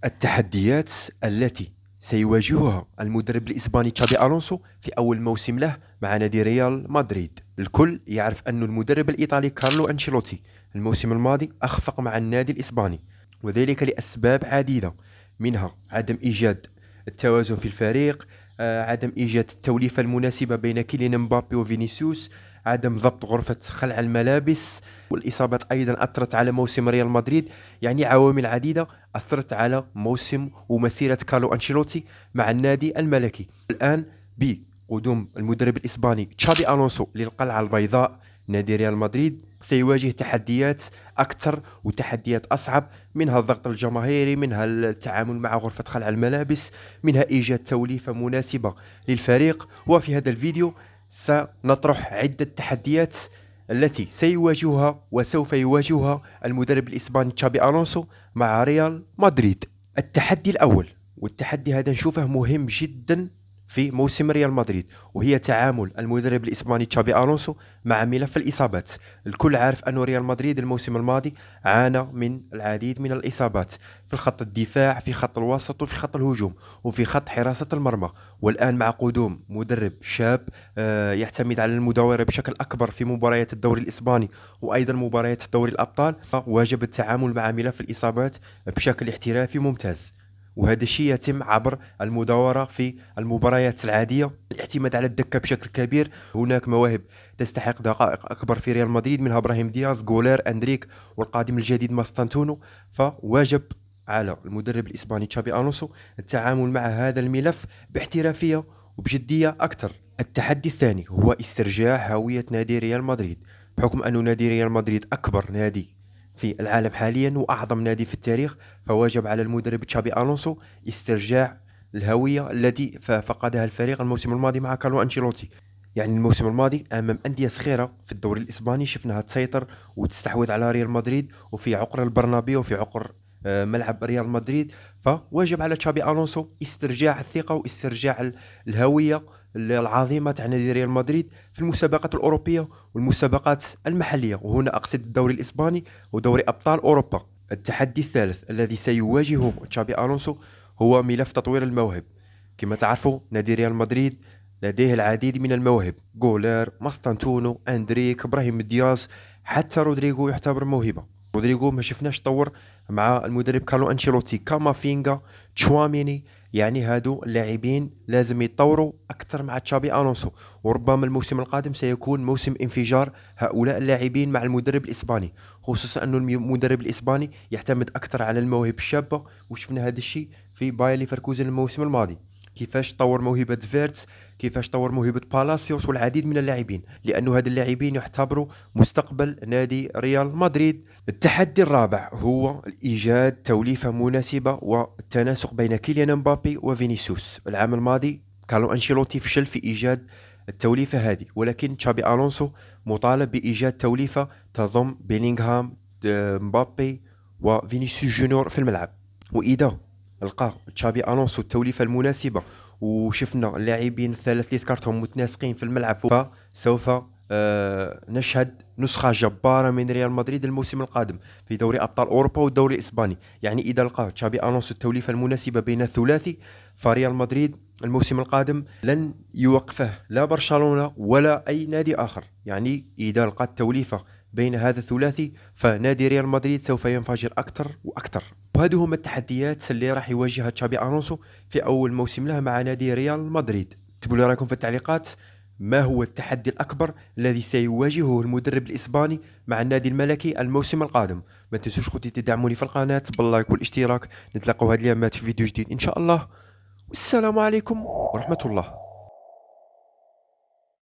التحديات التي سيواجهها المدرب الإسباني تشابي ألونسو في أول موسم له مع نادي ريال مدريد. الكل يعرف أن المدرب الإيطالي كارلو أنشيلوتي الموسم الماضي أخفق مع النادي الإسباني، وذلك لأسباب عديدة، منها عدم إيجاد التوازن في الفريق، عدم إيجاد التوليفة المناسبة بين كيليان مبابي وفينيسيوس، عدم ضبط غرفة خلع الملابس، والإصابات أيضا أثرت على موسم ريال مدريد. يعني عوامل عديدة أثرت على موسم ومسيرة كارلو أنشيلوتي مع النادي الملكي. الآن بقدوم المدرب الإسباني تشابي ألونسو للقلعة البيضاء نادي ريال مدريد، سيواجه تحديات أكثر وتحديات أصعب، منها الضغط الجماهيري، منها التعامل مع غرفة خلع الملابس، منها إيجاد توليفة مناسبة للفريق. وفي هذا الفيديو سنطرح عدة تحديات التي سيواجهها وسوف يواجهها المدرب الإسباني تشابي ألونسو مع ريال مدريد. التحدي الأول، والتحدي هذا نشوفه مهم جدا في موسم ريال مدريد، وهي تعامل المدرب الإسباني تشابي ألونسو مع ملف الإصابات. الكل عارف أن ريال مدريد الموسم الماضي عانى من العديد من الإصابات في خط الدفاع، في خط الوسط، وفي خط الهجوم، وفي خط حراسة المرمى. والآن مع قدوم مدرب شاب يعتمد على المداورة بشكل أكبر في مباريات الدوري الإسباني وأيضا مباريات دوري الأبطال، واجب التعامل مع ملف الإصابات بشكل احترافي ممتاز. وهذا الشيء يتم عبر المداورة في المباريات العادية، الاعتماد على الدكة بشكل كبير. هناك مواهب تستحق دقائق أكبر في ريال مدريد، منها إبراهيم دياز، غولير، أندريك، والقادم الجديد ماستانتونو. فواجب على المدرب الإسباني تشابي ألونسو التعامل مع هذا الملف باحترافية وبجدية أكثر. التحدي الثاني هو استرجاع هوية نادي ريال مدريد، بحكم أن نادي ريال مدريد أكبر نادي في العالم حاليا وأعظم نادي في التاريخ، فواجب على المدرب تشابي ألونسو استرجاع الهوية التي فقدها الفريق الموسم الماضي مع كارلو أنشيلوتي. يعني الموسم الماضي أمام أندية صغيرة في الدوري الإسباني شفناها تسيطر وتستحوذ على ريال مدريد، وفي عقر البرنابيو وفي عقر ملعب ريال مدريد. فواجب على تشابي ألونسو استرجاع الثقة واسترجاع الهوية العظيمة تاع نادي ريال مدريد في المسابقات الأوروبية والمسابقات المحلية، وهنا أقصد الدوري الإسباني ودوري أبطال أوروبا. التحدي الثالث الذي سيواجهه تشابي ألونسو هو ملف تطوير المواهب. كما تعرفوا نادي ريال مدريد لديه العديد من المواهب، غولير، ماستانتونو، أندريك، إبراهيم دياز، حتى رودريغو يعتبر موهبة. رودريغو ما شفناش طور مع المدرب كارلو أنشيلوتي، كامافينغا، تشواميني. يعني هادو اللاعبين لازم يتطوروا أكثر مع تشابي ألونسو، وربما الموسم القادم سيكون موسم انفجار هؤلاء اللاعبين مع المدرب الإسباني، خصوصا أن المدرب الإسباني يعتمد أكثر على المواهب الشابة. وشفنا هذا الشيء في باير ليفركوزن الموسم الماضي، كيفاش طور موهبة فيرتس، كيفاش طور موهبة بالاسيوس والعديد من اللاعبين، لأن هذا اللاعبين يعتبروا مستقبل نادي ريال مدريد. التحدي الرابع هو إيجاد توليفة مناسبة والتناسق بين كيليان مبابي وفينيسيوس. العام الماضي كارلو أنشيلوتي فشل في إيجاد التوليفة هذه، ولكن تشابي ألونسو مطالب بإيجاد توليفة تضم بيلينغهام، مبابي، وفينيسيوس جونيور في الملعب. وإذا لقى تشابي ألونسو التوليفة المناسبة وشفنا اللاعبين الثلاث اللي ذكرتهم متناسقين في الملعب، فسوف نشهد نسخة جبارة من ريال مدريد الموسم القادم في دوري أبطال أوروبا والدوري الإسباني. يعني إذا لقى تشابي ألونسو التوليفة المناسبة بين الثلاثي، فريال مدريد الموسم القادم لن يوقفه لا برشلونة ولا أي نادي آخر. يعني إذا لقى التوليفة بين هذا الثلاثي، فنادي ريال مدريد سوف ينفجر أكثر وأكثر. وهذه هما التحديات اللي راح يواجهها تشابي ألونسو في أول موسم له مع نادي ريال مدريد. اكتبوا لي رايكم في التعليقات، ما هو التحدي الأكبر الذي سيواجهه المدرب الإسباني مع النادي الملكي الموسم القادم؟ ما تنسوش خوتي تدعموني في القناة باللايك والاشتراك. نتلاقوا هذه اليامات في فيديو جديد إن شاء الله، والسلام عليكم ورحمة الله.